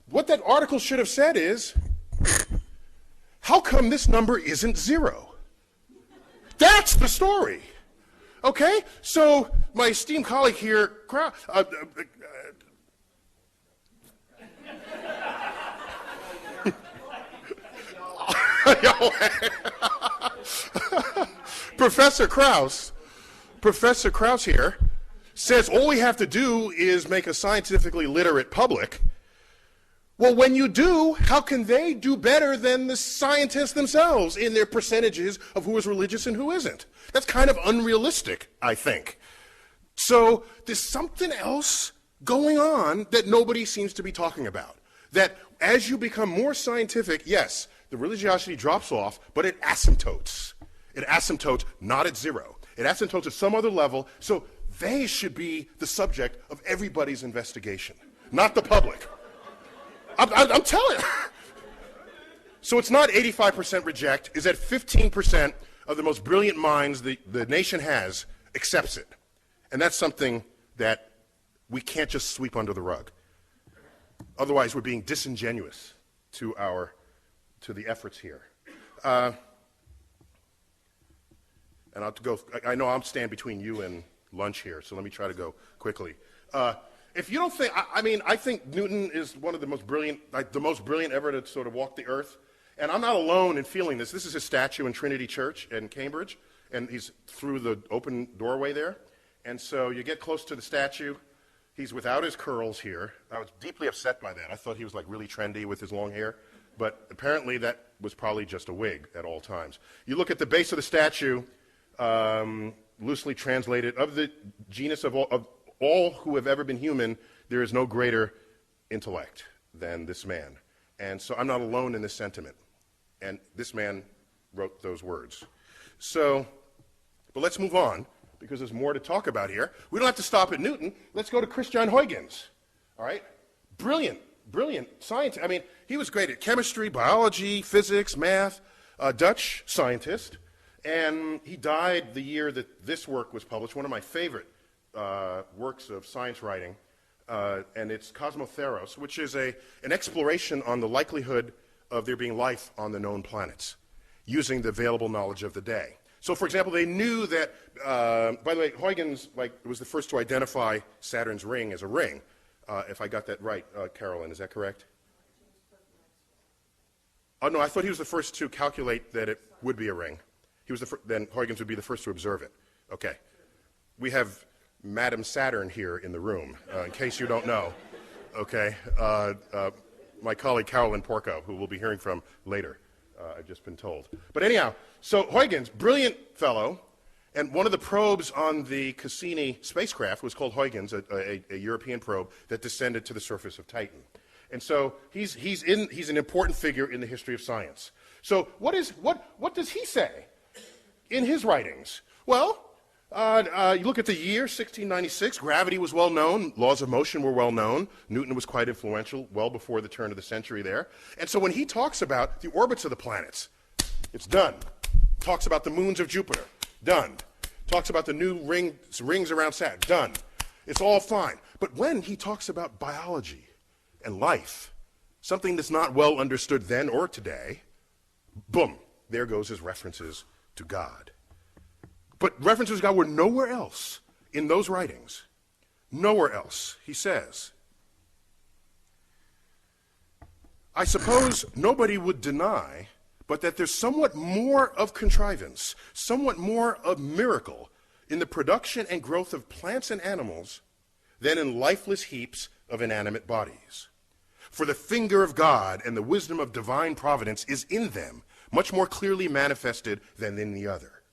what that article should have said is, how come this number isn't 0? That's the story. Okay? So my esteemed colleague here, Professor Krauss here says all we have to do is make a scientifically literate public. Well, when you do, how can they do better than the scientists themselves in their percentages of who is religious and who isn't? That's kind of unrealistic, I think. So there's something else going on that nobody seems to be talking about. That as you become more scientific, yes, the religiosity drops off, but it asymptotes. It asymptotes not at 0. It asymptotes at some other level, so they should be the subject of everybody's investigation, not the public. I'm telling you. So it's not 85% reject, is that 15% of the most brilliant minds the nation has accepts it. And that's something that we can't just sweep under the rug. Otherwise, we're being disingenuous to the efforts here. And I know I'm standing between you and lunch here, so let me try to go quickly. If you don't think, I think Newton is one of the most brilliant, the most brilliant ever to sort of walk the earth. And I'm not alone in feeling this. This is his statue in Trinity Church in Cambridge, and he's through the open doorway there. And so you get close to the statue. He's without his curls here. I was deeply upset by that. I thought he was like really trendy with his long hair. But apparently that was probably just a wig at all times. You look at the base of the statue, loosely translated, of the genus of all who have ever been human, there is no greater intellect than this man. And so I'm not alone in this sentiment. And this man wrote those words. So, but let's move on, because there's more to talk about here. We don't have to stop at Newton. Let's go to Christian Huygens. All right? Brilliant scientist. I mean, he was great at chemistry, biology, physics, math, Dutch scientist. And he died the year that this work was published, one of my favorite works of science writing, and it's Cosmotheros, which is an exploration on the likelihood of there being life on the known planets, using the available knowledge of the day. So, for example, they knew that, by the way, Huygens was the first to identify Saturn's ring as a ring, if I got that right, Carolyn, is that correct? Oh, no, I thought he was the first to calculate that it would be a ring. He was then Huygens would be the first to observe it. Okay. We have Madam Saturn here in the room, in case you don't know. Okay. My colleague Carolyn Porco, who we'll be hearing from later, I've just been told. But anyhow, so Huygens, brilliant fellow, and one of the probes on the Cassini spacecraft was called Huygens, a European probe that descended to the surface of Titan. And so he's an important figure in the history of science. So what does he say in his writings? Well, you look at the year, 1696, gravity was well known, laws of motion were well known, Newton was quite influential well before the turn of the century there. And so when he talks about the orbits of the planets, it's done. Talks about the moons of Jupiter, done. Talks about the new rings around Saturn, done. It's all fine. But when he talks about biology and life, something that's not well understood then or today, boom, there goes his references to God. But references to God were nowhere else in those writings. Nowhere else. He says, I suppose nobody would deny but that there's somewhat more of contrivance, somewhat more of miracle in the production and growth of plants and animals than in lifeless heaps of inanimate bodies. For the finger of God and the wisdom of divine providence is in them, much more clearly manifested than in the other.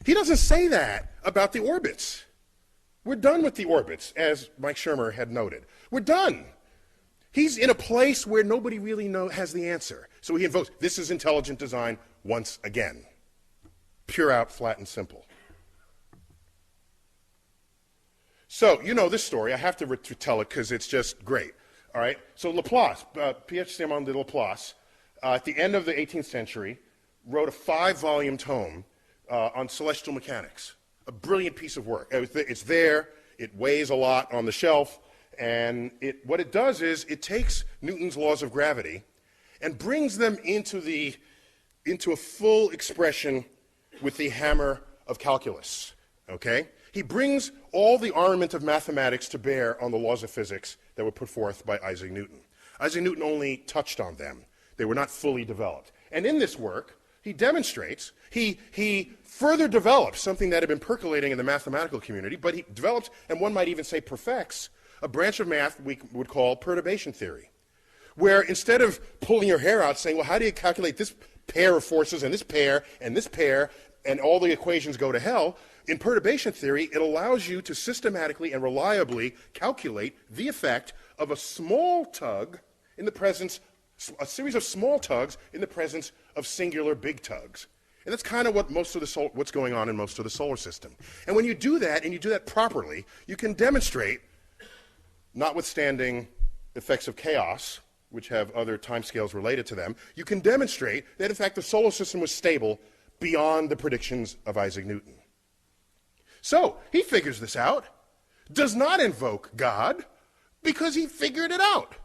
He doesn't say that about the orbits. We're done with the orbits, as Mike Shermer had noted. We're done. He's in a place where nobody really has the answer. So he invokes, this is intelligent design once again. Pure out, flat and simple. So, you know this story. I have to tell it because it's just great. All right? So Laplace, Pierre Simon de Laplace, at the end of the 18th century, wrote a 5-volume tome on celestial mechanics. A brilliant piece of work. It's there. It weighs a lot on the shelf. And what it does is it takes Newton's laws of gravity and brings them into a full expression with the hammer of calculus, okay? He brings all the armament of mathematics to bear on the laws of physics that were put forth by Isaac Newton. Isaac Newton only touched on them. They were not fully developed. And in this work, he demonstrates, he further develops something that had been percolating in the mathematical community, but he develops, and one might even say perfects, a branch of math we would call perturbation theory, where instead of pulling your hair out saying, well, how do you calculate this pair of forces and this pair, and all the equations go to hell, in perturbation theory, it allows you to systematically and reliably calculate the effect of a small tug in the presence, a series of small tugs in the presence of singular big tugs. And that's kind of what's going on in most of the solar system. And when you do that, and you do that properly, you can demonstrate, notwithstanding effects of chaos, which have other timescales related to them, you can demonstrate that, in fact, the solar system was stable beyond the predictions of Isaac Newton. So, he figures this out, does not invoke God, because he figured it out.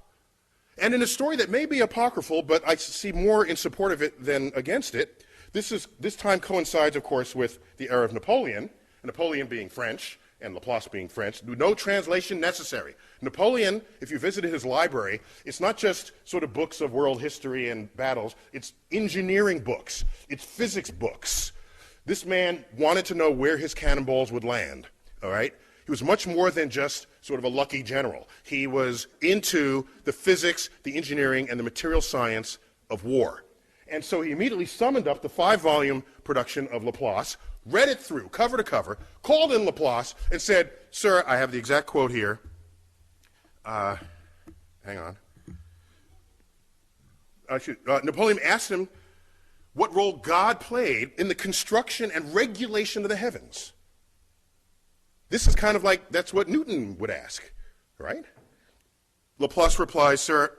And in a story that may be apocryphal, but I see more in support of it than against it, this time coincides, of course, with the era of Napoleon, Napoleon being French, and Laplace being French. No translation necessary. Napoleon, if you visited his library, it's not just sort of books of world history and battles, it's engineering books, it's physics books. This man wanted to know where his cannonballs would land, all right? He was much more than just sort of a lucky general. He was into the physics, the engineering, and the material science of war. And so he immediately summoned up the 5-volume production of Laplace, read it through, cover to cover, called in Laplace, and said, sir, I have the exact quote here. Hang on. Napoleon asked him what role God played in the construction and regulation of the heavens. This is kind of like, that's what Newton would ask, right? Laplace replies, sir,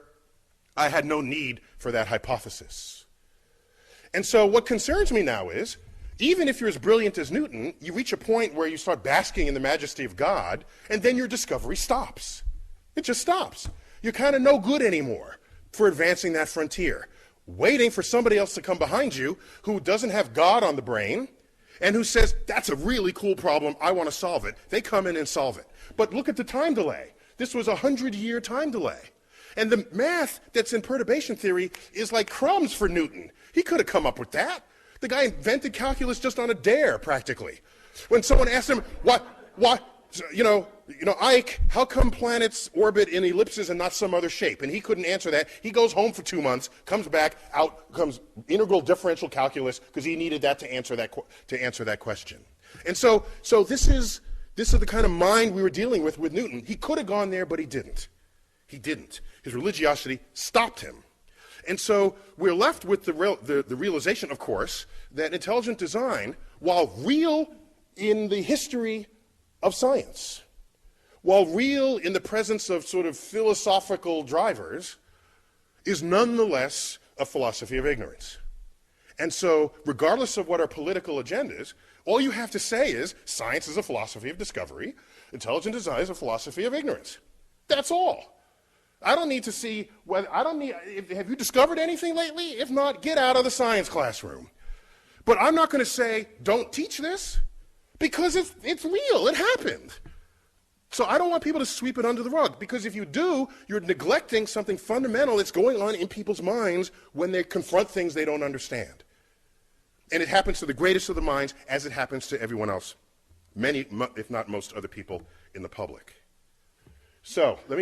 I had no need for that hypothesis. And so what concerns me now is, even if you're as brilliant as Newton, you reach a point where you start basking in the majesty of God, and then your discovery stops. It just stops. You're kind of no good anymore for advancing that frontier, waiting for somebody else to come behind you who doesn't have God on the brain, and who says, that's a really cool problem, I want to solve it. They come in and solve it. But look at the time delay. This was a 100-year time delay. And the math that's in perturbation theory is like crumbs for Newton. He could have come up with that. The guy invented calculus just on a dare, practically. When someone asked him, Ike, how come planets orbit in ellipses and not some other shape? And he couldn't answer that. He goes home for 2 months, comes back, out comes integral differential calculus, because he needed that to answer that question. And so this is the kind of mind we were dealing with Newton. He could have gone there, but he didn't. He didn't. His religiosity stopped him. And so we're left with the realization, of course, that intelligent design, while real in the history of science, while real in the presence of sort of philosophical drivers, is nonetheless a philosophy of ignorance. And so, regardless of what our political agenda is, all you have to say is, science is a philosophy of discovery, intelligent design is a philosophy of ignorance. That's all. I don't need to see whether, have you discovered anything lately? If not, get out of the science classroom. But I'm not going to say, don't teach this, because it's real, it happened. So I don't want people to sweep it under the rug, because if you do, you're neglecting something fundamental that's going on in people's minds when they confront things they don't understand. And it happens to the greatest of the minds, as it happens to everyone else, many, if not most other people in the public. So let me